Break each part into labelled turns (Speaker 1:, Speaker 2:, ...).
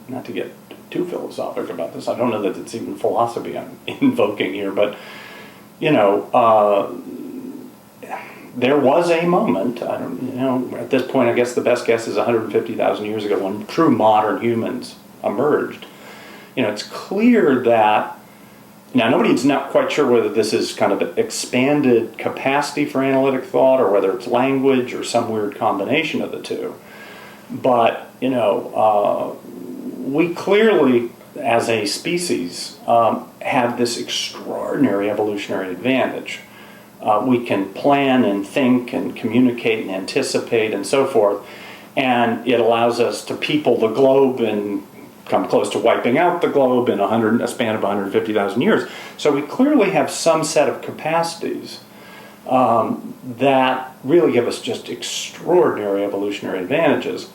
Speaker 1: not to get too philosophical about this, I don't know that it's even philosophy I'm invoking here, but, there was a moment, at this point I guess the best guess is 150,000 years ago when true modern humans emerged. It's clear that, now nobody's not quite sure whether this is kind of an expanded capacity for analytic thought or whether it's language or some weird combination of the two. But, we clearly, as a species, have this extraordinary evolutionary advantage. We can plan and think and communicate and anticipate and so forth, and it allows us to people the globe and come close to wiping out the globe in a span of 150,000 years. So we clearly have some set of capacities that really give us just extraordinary evolutionary advantages.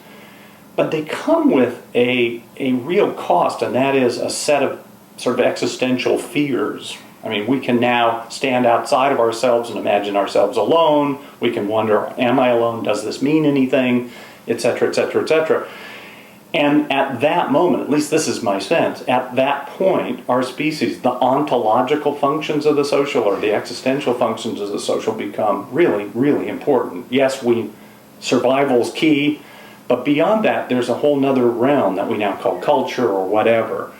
Speaker 1: But they come with a real cost, and that is a set of sort of existential fears. I mean, we can now stand outside of ourselves and imagine ourselves alone. We can wonder, am I alone? Does this mean anything? Et cetera, et cetera, et cetera. And at that moment, at least this is my sense, at that point, our species, the ontological functions of the social or the existential functions of the social become really, really important. Yes, survival's key, but beyond that, there's a whole nother realm that we now call culture or whatever.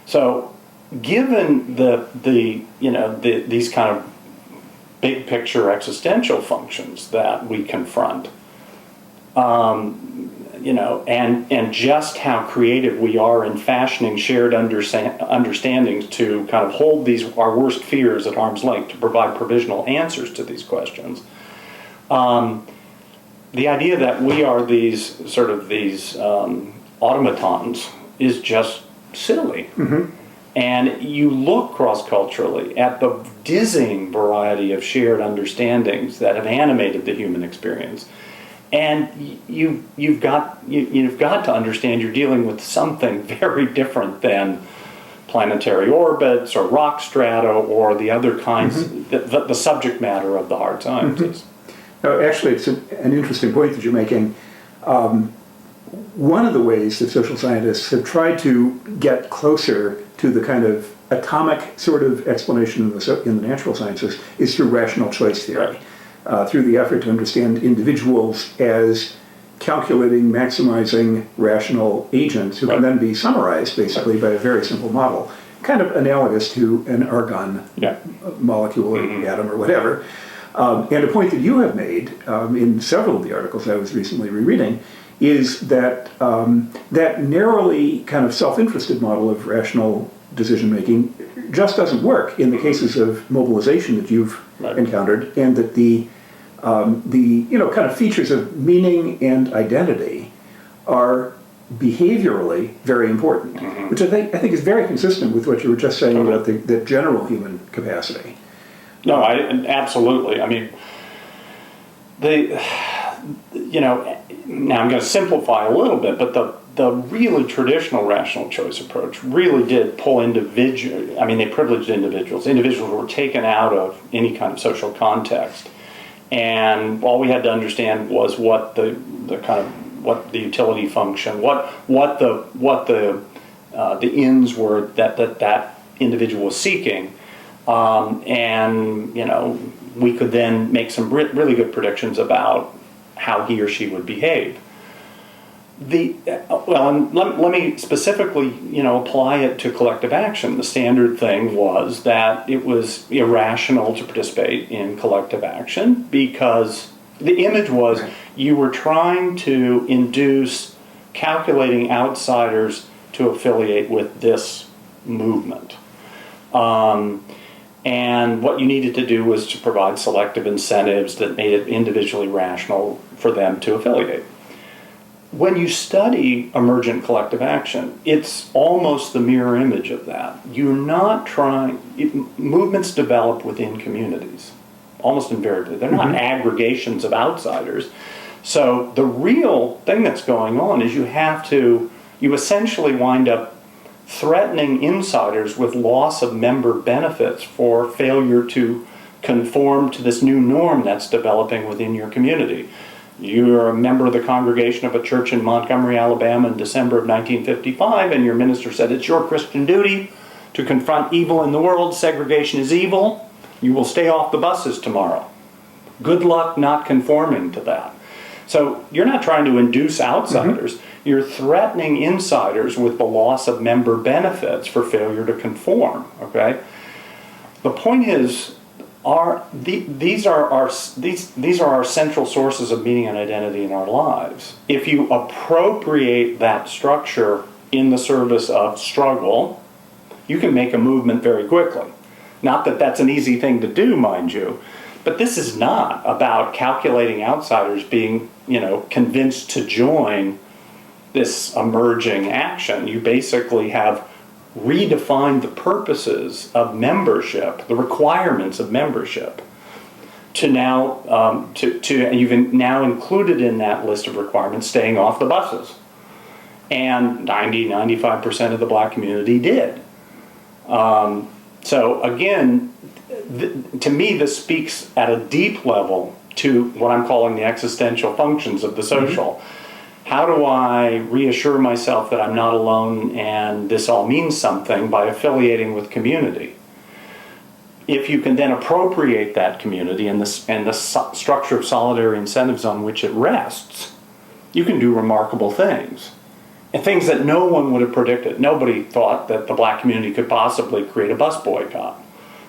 Speaker 1: So, given these kind of big picture existential functions that we confront, and just how creative we are in fashioning shared understandings to kind of hold our worst fears at arm's length to provide provisional answers to these questions. The idea that we are these automatons is just silly. Mm-hmm. And you look cross-culturally at the dizzying variety of shared understandings that have animated the human experience, and you've got to understand you're dealing with something very different than planetary orbits or rock strata or the other kinds, mm-hmm. the subject matter of the hard sciences.
Speaker 2: Mm-hmm. Actually, it's an interesting point that you're making. One of the ways that social scientists have tried to get closer to the kind of atomic sort of explanation in the natural sciences is through rational choice theory, through the effort to understand individuals as calculating, maximizing rational agents who can then be summarized basically by a very simple model, kind of analogous to an argon molecule or atom or whatever. And a point that you have made in several of the articles I was recently rereading is that that narrowly kind of self-interested model of rational decision-making just doesn't work in the cases of mobilization that you've encountered, and that the kind of features of meaning and identity are behaviorally very important, mm-hmm. which I think is very consistent with what you were just saying about the general human capacity.
Speaker 1: No, absolutely. I mean, now I'm going to simplify a little bit, but the really traditional rational choice approach really did pull they privileged individuals. Individuals were taken out of any kind of social context, and all we had to understand was what the utility function, what the ends were that individual was seeking, and we could then make some really good predictions about how he or she would behave. Let me specifically, apply it to collective action. The standard thing was that it was irrational to participate in collective action because the image was you were trying to induce calculating outsiders to affiliate with this movement. And what you needed to do was to provide selective incentives that made it individually rational for them to affiliate. When you study emergent collective action, it's almost the mirror image of that. You're not movements develop within communities, almost invariably. They're not aggregations of outsiders. So the real thing that's going on is you essentially wind up threatening insiders with loss of member benefits for failure to conform to this new norm that's developing within your community. You're a member of the congregation of a church in Montgomery, Alabama in December of 1955, and your minister said it's your Christian duty to confront evil in the world. Segregation is evil. You will stay off the buses tomorrow. Good luck not conforming to that. So you're not trying to induce outsiders. You're threatening insiders with the loss of member benefits for failure to conform. Okay. The point is, these are our central sources of meaning and identity in our lives. If you appropriate that structure in the service of struggle, you can make a movement very quickly. Not that that's an easy thing to do, mind you, but this is not about calculating outsiders being, convinced to join this emerging action. You basically have redefined the purposes of membership, the requirements of membership, to now, and you've now included in that list of requirements staying off the buses. And 95% of the black community did. So again, to me, this speaks at a deep level to what I'm calling the existential functions of the social. How do I reassure myself that I'm not alone and this all means something by affiliating with community? If you can then appropriate that community and the structure of solidarity incentives on which it rests, you can do remarkable things. And things that no one would have predicted. Nobody thought that the black community could possibly create a bus boycott.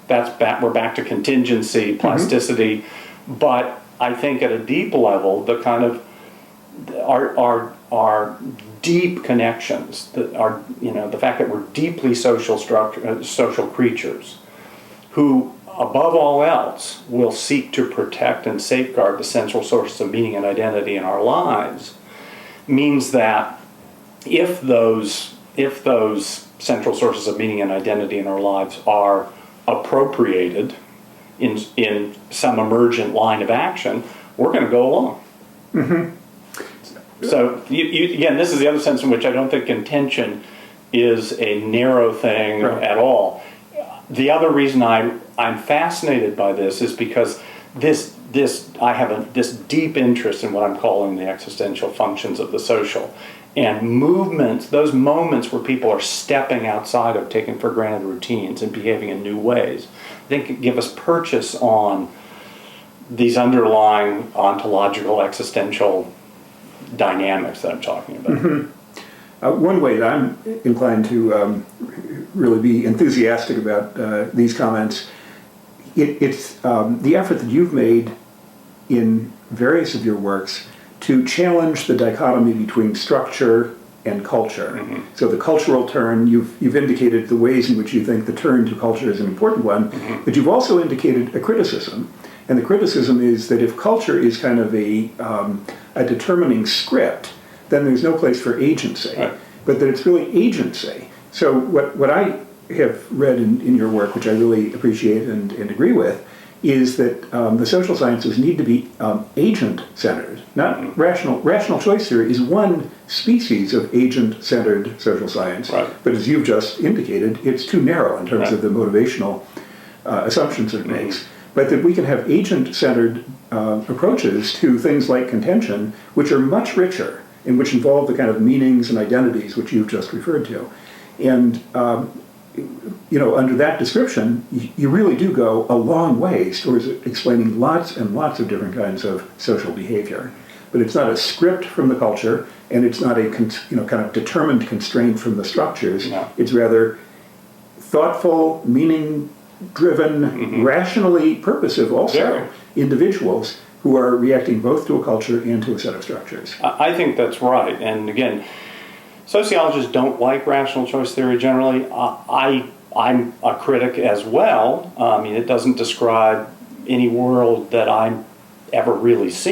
Speaker 1: We're back to contingency, plasticity, but I think at a deep level, the kind of our deep connections, the fact that we're deeply social creatures, who above all else will seek to protect and safeguard the central sources of meaning and identity in our lives, means that if those central sources of meaning and identity in our lives are appropriated in some emergent line of action, we're going to go along. So again, this is the other sense in which I don't think contention is a narrow thing at all. The other reason I'm fascinated by this is because I have this deep interest in what I'm calling the existential functions of the social. And movements, those moments where people are stepping outside of taken for granted routines and behaving in new ways, I think give us purchase on these underlying ontological existential dynamics that I'm talking about.
Speaker 2: One way that I'm inclined to really be enthusiastic about these comments, it's the effort that you've made in various of your works to challenge the dichotomy between structure and culture. So the cultural turn, you've indicated the ways in which you think the turn to culture is an important one, but you've also indicated a criticism. And the criticism is that if culture is kind of a determining script, then there's no place for agency, but that it's really agency. So what I have read in your work, which I really appreciate and agree with, is that the social sciences need to be agent-centered, not rational. Rational choice theory is one species of agent-centered social science, but as you've just indicated, it's too narrow in terms of the motivational assumptions that it makes. But that we can have agent-centered approaches to things like contention, which are much richer and which involve the kind of meanings and identities which you've just referred to. And under that description, you really do go a long ways towards explaining lots and lots of different kinds of social behavior. But it's not a script from the culture, and it's not a kind of determined constraint from the structures. No. It's rather thoughtful, meaning-driven, rationally purposive also individuals who are reacting both to a culture and to a set of structures.
Speaker 1: I think that's right. And again, sociologists don't like rational choice theory generally. I'm a critic as well. I mean, it doesn't describe any world that I'm ever really seen.